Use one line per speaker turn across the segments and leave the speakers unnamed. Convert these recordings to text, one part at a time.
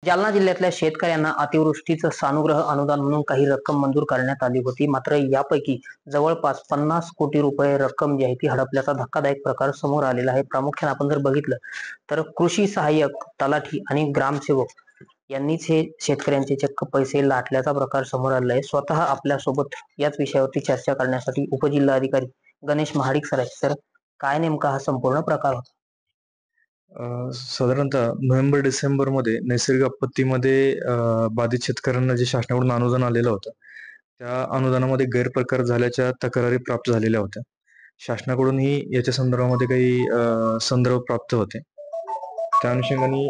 जालना जिल्ह्यातल्या शेतकऱ्यांना अतिवृष्टीचं सानुग्रह अनुदान म्हणून काही रक्कम मंजूर करण्यात आली होती. मात्र यापैकी जवळपास 50 कोटी रुपये रक्कम जी आहे ती हडपल्याचा धक्कादायक प्रकार समोर आलेला आहे. प्रामुख्याने आपण जर बघितलं तर कृषी सहाय्यक, तलाठी आणि ग्रामसेवक यांनीच हे शेतकऱ्यांचे चक्क पैसे लाटल्याचा प्रकार समोर आलेला आहे. स्वतः आपल्यासोबत याच विषयावरती चर्चा करण्यासाठी उपजिल्हाधिकारी गणेश महाडिक सर आहेत. सर, काय नेमका हा संपूर्ण प्रकार होता?
साधारणतः नोव्हेंबर-डिसेंबरमध्ये नैसर्गिक आपत्तीमध्ये बाधित शेतकऱ्यांना जे शासनाकडून अनुदान आलेलं होतं, त्या अनुदानामध्ये गैरप्रकार झाल्याच्या तक्रारी प्राप्त झालेल्या होत्या. शासनाकडूनही याच्या संदर्भामध्ये काही संदर्भ प्राप्त होते. त्या अनुषंगाने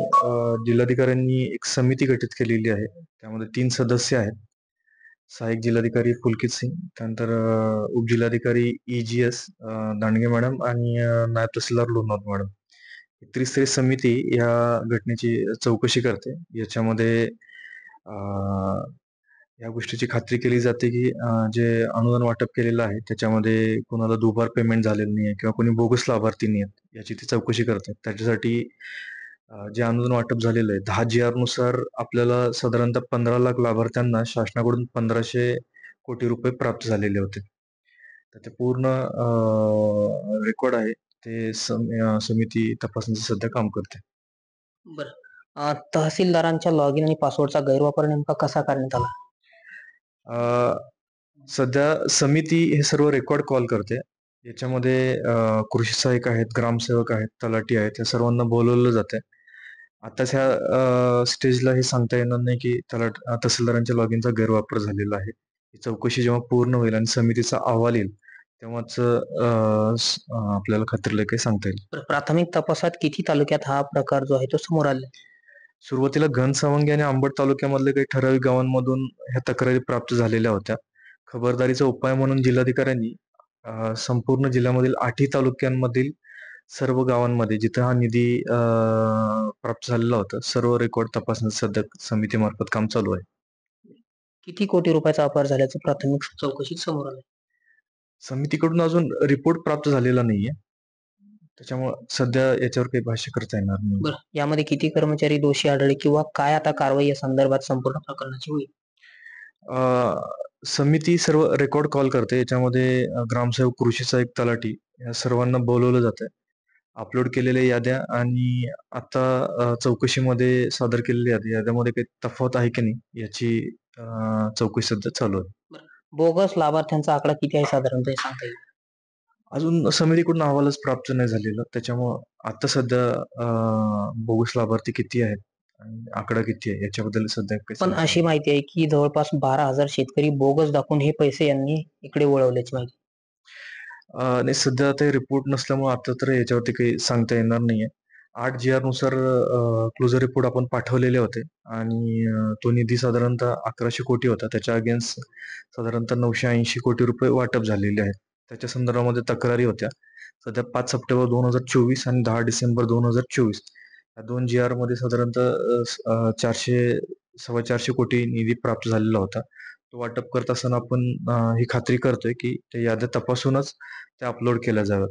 जिल्हाधिकाऱ्यांनी एक समिती गठीत केलेली आहे. त्यामध्ये 3 सदस्य आहेत. सहाय्यक जिल्हाधिकारी पुलकित सिंग, त्यानंतर उपजिल्हाधिकारी ई.जी.एस. दांडगे मॅडम आणि नायब तहसीलदार लोणवत मॅडम. त्रिस्तरीय समिती या घटनेची चौकशी करते. याच्यामध्ये अ, या गोष्टीची खात्री केली जाते की जे अनुदान वाटप केलेलं आहे त्याच्यामध्ये कोणाला दुबार पेमेंट झालेलं नाही किंवा कोणी बोगस लाभार्थी नाही आहेत याची ती चौकशी करते. त्याच्यासाठी जे अनुदान वाटप झालेलं आहे 10 जी.आर नुसार आपल्याला साधारणतः 15 लाख लाभार्थ्यांना शासनाकडून 1500 कोटी रुपये प्राप्त झालेले होते. तर ते पूर्ण रेकॉर्ड आहे. ते समिती तपासणीचं सध्या काम करते.
बरं. तहसीलदारांच्या लॉगिन आणि पासवर्डचा गैरवापर नेमका कसा करण्यात आला?
सध्या समिती हे सर्व रेकॉर्ड कॉल करते. याच्यामध्ये कृषी सहाय्यक आहेत, ग्रामसेवक आहेत, तलाठी आहेत, या सर्वांना बोलवलं जातंय. आताच ह्या स्टेजला हे सांगता येणार नाही की तहसीलदारांच्या लॉगिनचा गैरवापर झालेला आहे. ही चौकशी जेव्हा पूर्ण होईल आणि समितीचा अहवाल येईल तेव्हाच आपल्याला खात्रीला काही सांगता येईल.
प्राथमिक तपासात किती तालुक्यात हा प्रकार जो आहे तो समोर आला?
सुरुवातीला घनसावंगी आणि अंबड तालुक्यामधले काही ठराविक गावांमधून ह्या तक्रारी प्राप्त झालेल्या होत्या. खबरदारीचा उपाय म्हणून जिल्हाधिकाऱ्यांनी संपूर्ण जिल्ह्यामधील 8ही तालुक्यांमधील सर्व गावांमध्ये जिथं हा निधी प्राप्त झालेला होता, सर्व रेकॉर्ड तपासण्याचं सध्या समितीमार्फत काम चालू आहे.
किती कोटी रुपयाचा अपहार झाल्याचं प्राथमिक चौकशीत समोर आलं?
समितीकडून अजून रिपोर्ट प्राप्त झालेला नाहीये. त्याच्यामुळे सध्या याच्यावर काही भाष्य करता येणार नाही.
बरं, यामध्ये किती कर्मचारी दोषी आढळले किंवा काय आता कारवाई या संदर्भात संपूर्ण प्रकरणाची होईल?
समिती सर्व रेकॉर्ड कॉल करते. याच्यामध्ये ग्रामसेवक, कृषी सहाय्यक, तलाठी या सर्वांना बोलवलं जातंय. अपलोड केलेल्या याद्या आणि आता चौकशीमध्ये सादर केलेल्या याद्यामध्ये काही तफावत आहे की नाही याची चौकशी सध्या चालू आहे.
बोगस लाभार्थ्यांचा आकडा किती आहे साधारणतः सांगता येईल?
अजून समितीकडून अहवालच प्राप्त नाही झालेला. त्याच्यामुळं आता सध्या बोगस लाभार्थी किती आहेत आणि आकडा किती आहे याच्याबद्दल सध्या
पण अशी माहिती आहे की जवळपास 12,000 शेतकरी बोगस दाखवून हे पैसे यांनी इकडे वळवल्याची माहिती.
नाही, सध्या ते रिपोर्ट नसल्यामुळे आता तर याच्यावरती काही सांगता येणार नाहीये. 8 जी.आर नुसार क्लोजर रिपोर्ट आपण पाठवलेले होते आणि तो निधी साधारणतः 1100 कोटी होता. त्याच्या अगेन्स्ट साधारणतः 980 कोटी रुपये वाटप झालेले आहेत. त्याच्या संदर्भामध्ये तक्रारी होत्या. सध्या 5 सप्टेंबर 2024 आणि 10 डिसेंबर 2024 या 2 जी.आर मध्ये साधारणतः 400-450 कोटी निधी प्राप्त झालेला होता. तो वाटप करत असताना आपण ही खात्री करतोय की त्या याद्या तपासूनच त्या अपलोड केल्या जाव्यात.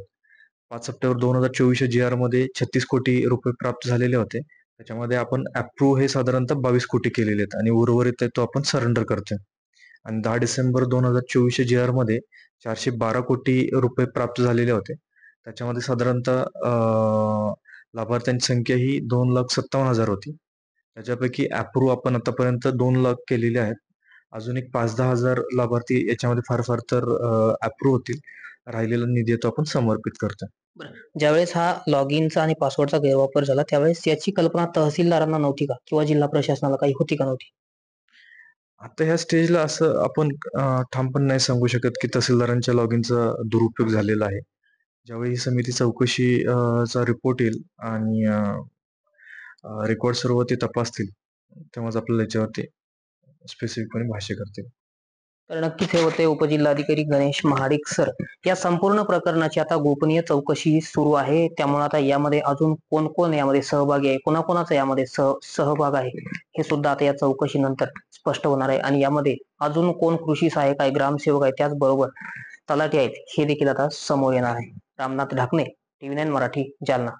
5 सप्टेंबर 2024 जी.आर मध्ये 36 कोटी रुपये प्राप्त झालेले होते. त्याच्यामध्ये आपण अप्रूव्ह हे साधारणतः 22 कोटी केलेले आहेत आणि उर्वरित आहे तो आपण सरेंडर करतोय. आणि 10 डिसेंबर 2024 जी.आर मध्ये 412 कोटी रुपये प्राप्त झालेले होते. त्याच्यामध्ये साधारणतः लाभार्थ्यांची संख्या ही 2,57,000 होती. त्याच्यापैकी अप्रूव्ह आपण आतापर्यंत 2 लाख केलेले आहेत. अजून एक 5-10 हजार लाभार्थी याच्यामध्ये फार तर अप्रूव्ह होतील. राहिलेला निधी तो आपण समर्पित करतोय.
ज्यावेळेस हा लॉगिनचा आणि पासवर्डचा गैरवापर झाला त्यावेळेस याची कल्पना तहसीलदारांना नव्हती का किंवा जिल्हा प्रशासनाला काही होती का नव्हती?
आता ह्या स्टेजला असं आपण ठामपणे नाही सांगू शकत की तहसीलदारांच्या लॉगिनचा दुरुपयोग झालेला आहे. ज्यावेळी ही समिती चौकशी चा रिपोर्ट येईल आणि रेकॉर्ड सर्व ते तपासतील तेव्हाच आपल्याला याच्यावरती स्पेसिफिकपणे भाष्य करतील.
तर नक्कीच हे होते उपजिल्हाधिकारी गणेश महाडिक सर. या संपूर्ण प्रकरणाची आता गोपनीय चौकशी सुरू आहे. त्यामुळे आता यामध्ये अजून कोण कोण यामध्ये सहभागी आहे, कोणाकोणाचा यामध्ये सहभाग आहे हे सुद्धा आता या चौकशीनंतर स्पष्ट होणार आहे. आणि यामध्ये अजून कोण कृषी सहाय्यक आहे, ग्रामसेवक आहे, त्याचबरोबर तलाठी आहेत हे देखील आता समोर येणार आहे. रामनाथ ढाकणे, TV9 मराठी, जालना.